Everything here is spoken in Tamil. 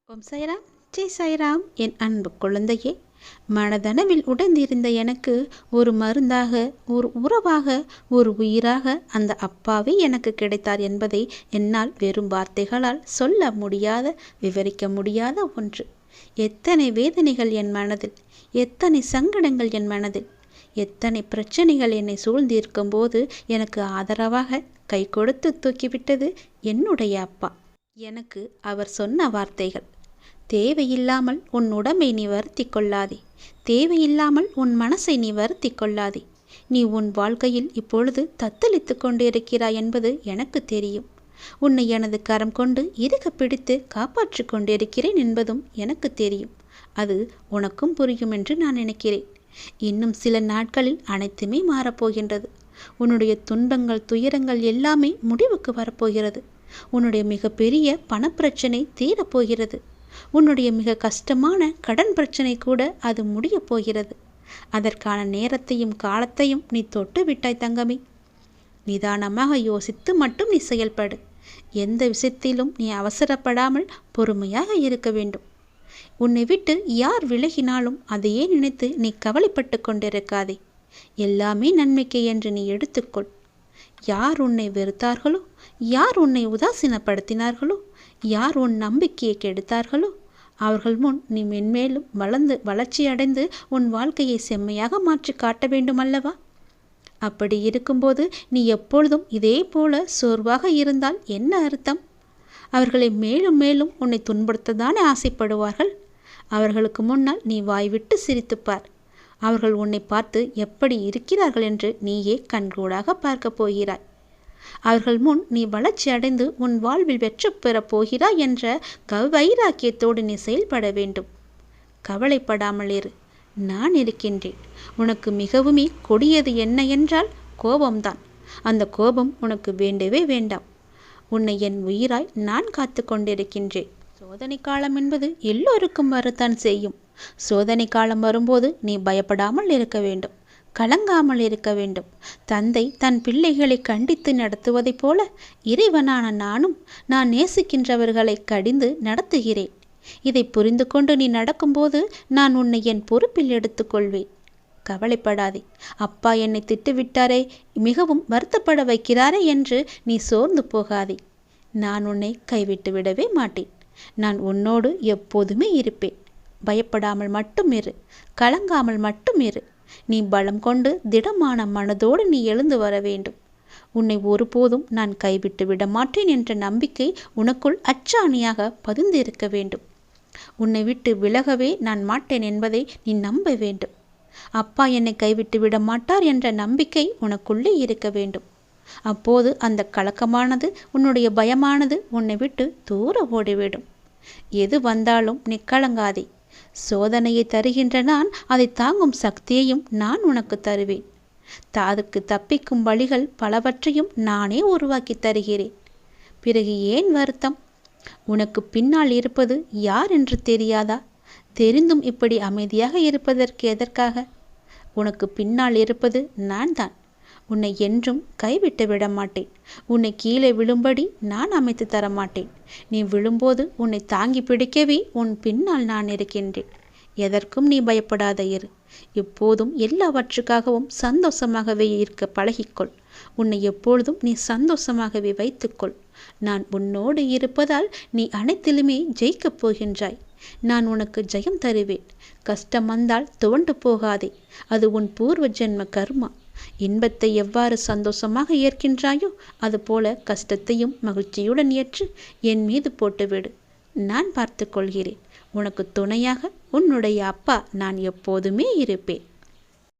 ஓம் சாய்ராம், ஜெய் சாய்ராம். என் அன்பு குழந்தையே, மனதனவில் உடந்திருந்த எனக்கு ஒரு மருந்தாக, ஒரு உறவாக, ஒரு உயிராக அந்த அப்பாவே எனக்கு கிடைத்தார் என்பதை என்னால் வெறும் வார்த்தைகளால் சொல்ல முடியாத, விவரிக்க முடியாத ஒன்று. எத்தனை வேதனைகள் என் மனதில், எத்தனை சங்கடங்கள் என் மனதில், எத்தனை பிரச்சனைகள் என்னை சூழ்ந்திருக்கும் போது எனக்கு ஆதரவாக கை கொடுத்து தூக்கிவிட்டது என்னுடைய அப்பா. எனக்கு அவர் சொன்ன வார்த்தைகள்: தேவையில்லாமல் உன் உடம்பை நீ வருத்தி கொள்ளாதே, தேவையில்லாமல் உன் மனசை நீ வருத்தி கொள்ளாதே. நீ உன் வாழ்க்கையில் இப்பொழுது தத்தளித்து கொண்டிருக்கிறாய் என்பது எனக்கு தெரியும். உன்னை எனது கரம் கொண்டு இறுக பிடித்து காப்பாற்றி கொண்டிருக்கிறேன் என்பதும் எனக்கு தெரியும். அது உனக்கும் புரியும் என்று நான் நினைக்கிறேன். இன்னும் சில நாட்களில் அனைத்துமே மாறப்போகின்றது. உன்னுடைய துன்பங்கள், துயரங்கள் எல்லாமே முடிவுக்கு வரப்போகிறது. உன்னுடைய மிகப்பெரிய பணப்பிரச்சனை தீரப்போகிறது. உன்னுடைய மிக கஷ்டமான கடன் பிரச்சனை கூட அது முடியப் போகிறது. அதற்கான நேரத்தையும் காலத்தையும் நீ தொட்டு விட்டாய் தங்கமே. நிதானமாக யோசித்து மட்டும் நீ செயல்படு. எந்த விஷயத்திலும் நீ அவசரப்படாமல் பொறுமையாக இருக்க வேண்டும். உன்னை விட்டு யார் விலகினாலும் அதையே நினைத்து நீ கவலைப்பட்டு கொண்டிருக்காதே. எல்லாமே நன்மைக்கு என்று நீ எடுத்துக்கொள். யார் உன்னை வெறுத்தார்களோ, யார் உன்னை உதாசீனப்படுத்தினார்களோ, யார் உன் நம்பிக்கையை கெடுத்தார்களோ, அவர்கள் முன் நீ மென்மேலும் வளர்ச்சியடைந்து உன் வாழ்க்கையை செம்மையாக மாற்றி காட்ட வேண்டுமல்லவா? அப்படி இருக்கும்போது நீ எப்பொழுதும் இதே போல சோர்வாக இருந்தால் என்ன அர்த்தம்? அவர்களை மேலும் மேலும் உன்னை துன்புறுத்ததானே ஆசைப்படுவார்கள். அவர்களுக்கு முன்னால் நீ வாய்விட்டு சிரித்துப்பார். அவர்கள் உன்னை பார்த்து எப்படி இருக்கிறார்கள் என்று நீயே கண்கூடாக பார்க்க போகிறாய். அவர்கள் முன் நீ வளர்ச்சி அடைந்து உன் வாழ்வில் வெற்றி பெறப் போகிறாய் என்ற வைராக்கியத்தோடு நீ செயல்பட வேண்டும். கவலைப்படாமல் இரு, நான் இருக்கின்றேன். உனக்கு மிகவுமே கொடியது என்ன என்றால் கோபம்தான். அந்த கோபம் உனக்கு வேண்டவே வேண்டாம். உன்னை என் உயிராய் நான் காத்து கொண்டிருக்கின்றேன். சோதனை காலம் என்பது எல்லோருக்கும் வரத்தான் செய்யும். சோதனை காலம் வரும்போது நீ பயப்படாமல் இருக்க வேண்டும், கலங்காமல் இருக்க வேண்டும். தந்தை தன் பிள்ளைகளை கண்டித்து நடத்துவதைப் போல இறைவனான நானும் நான் நேசிக்கின்றவர்களை கடிந்து நடத்துகிறேன். இதை புரிந்து கொண்டு நீ நடக்கும்போது நான் உன்னை என் பொறுப்பில் எடுத்துக்கொள்வேன். கவலைப்படாதே. அப்பா என்னை திட்டுவிட்டாரே, மிகவும் வருத்தப்பட வைக்கிறாரே என்று நீ சோர்ந்து போகாதே. நான் உன்னை கைவிட்டு விடவே மாட்டேன். நான் உன்னோடு எப்போதுமே இருப்பேன். பயப்படாமல் மட்டும் இரு, கலங்காமல் மட்டும் இரு. நீ பலம் கொண்டு திடமான மனதோடு நீ எழுந்து வர வேண்டும். உன்னை ஒருபோதும் நான் கைவிட்டு விட மாட்டேன் என்ற நம்பிக்கை உனக்குள் அச்சாணியாக பதிந்திருக்க வேண்டும். உன்னை விட்டு விலகவே நான் மாட்டேன் என்பதை நீ நம்ப வேண்டும். அப்பா என்னை கைவிட்டு விட மாட்டார் என்ற நம்பிக்கை உனக்குள்ளே இருக்க வேண்டும். அப்போது அந்த கலக்கமானது, உன்னுடைய பயமானது உன்னை விட்டு தூர ஓடிவிடும். எது வந்தாலும் நீ கலங்காதே. சோதனையை தருகின்ற நான் அதை தாங்கும் சக்தியையும் நான் உனக்கு தருவேன். அதுக்கு தப்பிக்கும் வழிகள் பலவற்றையும் நானே உருவாக்கி தருகிறேன். பிறகு ஏன் வருத்தம்? உனக்கு பின்னால் இருப்பது யார் என்று தெரியாதா? தெரிந்தும் இப்படி அமைதியாக இருப்பதற்கு எதற்காக? உனக்கு பின்னால் இருப்பது நான் தான். உன்னை என்றும் கைவிட்டு விட மாட்டேன். உன்னை கீழே விழும்படி நான் அமைத்து தர மாட்டேன். நீ விழும்போது உன்னை தாங்கி பிடிக்கவே உன் பின்னால் நான் இருக்கின்றேன். எதற்கும் நீ பயப்படாத இரு. எப்போதும் எல்லாவற்றுக்காகவும் சந்தோஷமாகவே இருக்க பழகிக்கொள். உன்னை எப்பொழுதும் நீ சந்தோஷமாகவே வைத்துக்கொள். நான் உன்னோடு இருப்பதால் நீ அனைத்திலுமே ஜெயிக்கப் போகின்றாய். நான் உனக்கு ஜெயம் தருவேன். கஷ்டம் வந்தால் துவண்டு போகாதே. அது உன் பூர்வ ஜென்ம கர்மா. இன்பத்தை எவ்வாறு சந்தோஷமாக ஏற்கின்றாயோ அதுபோல கஷ்டத்தையும் மகிழ்ச்சியுடன் ஏற்று என் மீது போட்டுவிடு. நான் பார்த்து கொள்கிறேன். உனக்கு துணையாக உன்னுடைய அப்பா நான் எப்போதுமே இருப்பேன்.